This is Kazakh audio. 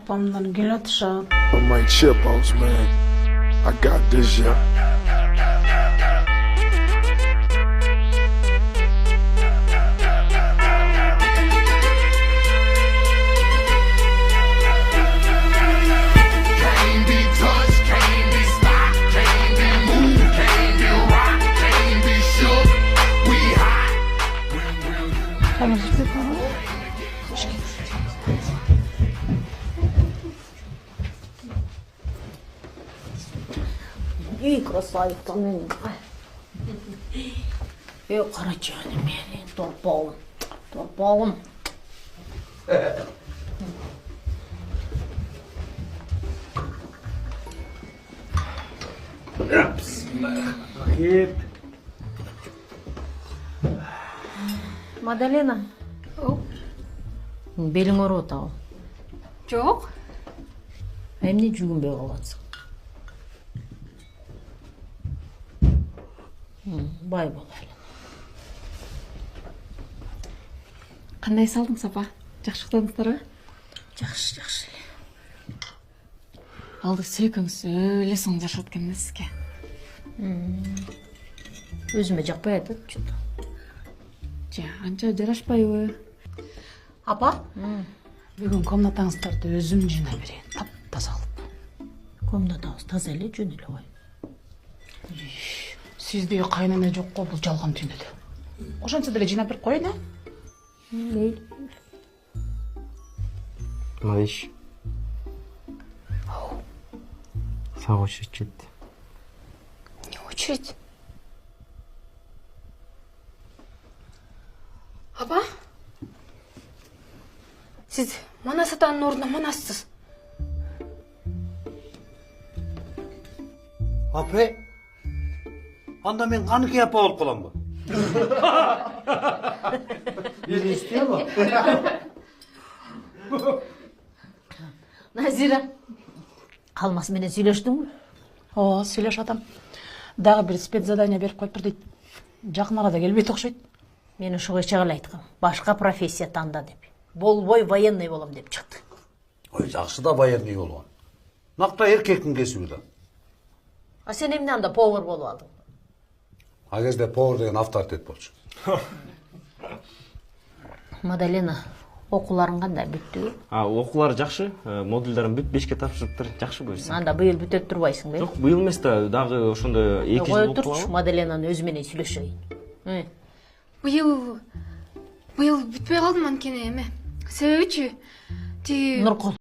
Апамдан келатышат. I might chip outs, man. I got this, yeah. Can't be touched, can't be stopped, can't be moved, can't be rocked, can't be shook. We hot. Үй красавица мен. Қара жаным менің торпауым. Торпауым. Мадалена. Белің ауырып атау. Жоқ. Эмне жүгінбей қалатсың? Бай болайлы. Қандай салдың, Сапа? Жақсы ұқтыңыздар ба? Жақсы. Алды сүйкіңіз өлі соң жашат кемді сізге. Өзіме жақпай айтады, что-то. Анча жарашпай ой. Апа? Бүгін комнатаңыздарды өзім жинай берейін, тап-таза алып. Комнатаңыз таза эле, жөн эле ғой. Сізде қайнана жоқ қой, бұл жалған түйнеді. Ошанса деле жинап беріп қойын, Мейлі. Малыш. Саған очередь жетті. Не очередь? Апа? Сіз Манас атаның орнына Манассыз. Апай, анда мен қаныке апа болып қалам ба? Мені істей ба? Назира, қалмас менен сүйлөштүң бі? О, сөйлеш атам. Дағы бір спецзадание беріп қойып тұр дейді. Жақын арада келбейді оқшайды. Мен ушуга чыгыла айткам. Башка профессия танда деп. Болбой военный болом деп чыкты. Ой, жақсы да военный болған. Нақта еркектің кесігі да. А сен эмне анда повар болуп алдың? А кезде повар деген авторитет болчу. Мадалена, окууларың кандай бүттү? Окуулар жакшы, модульдарын бүт 5ке тапшырыптыр, жакшы буюрса. Анда быйыл бүтөп турбайсың бе? Жок, быйыл эмес да, дагы ошондо 2 жыл Кой болуп турчу, калабы. Мадаленаны өзү менен сүйлөшөйүн. Быйыл бүтпей қалдым анкені еме. Себебі Нуркул,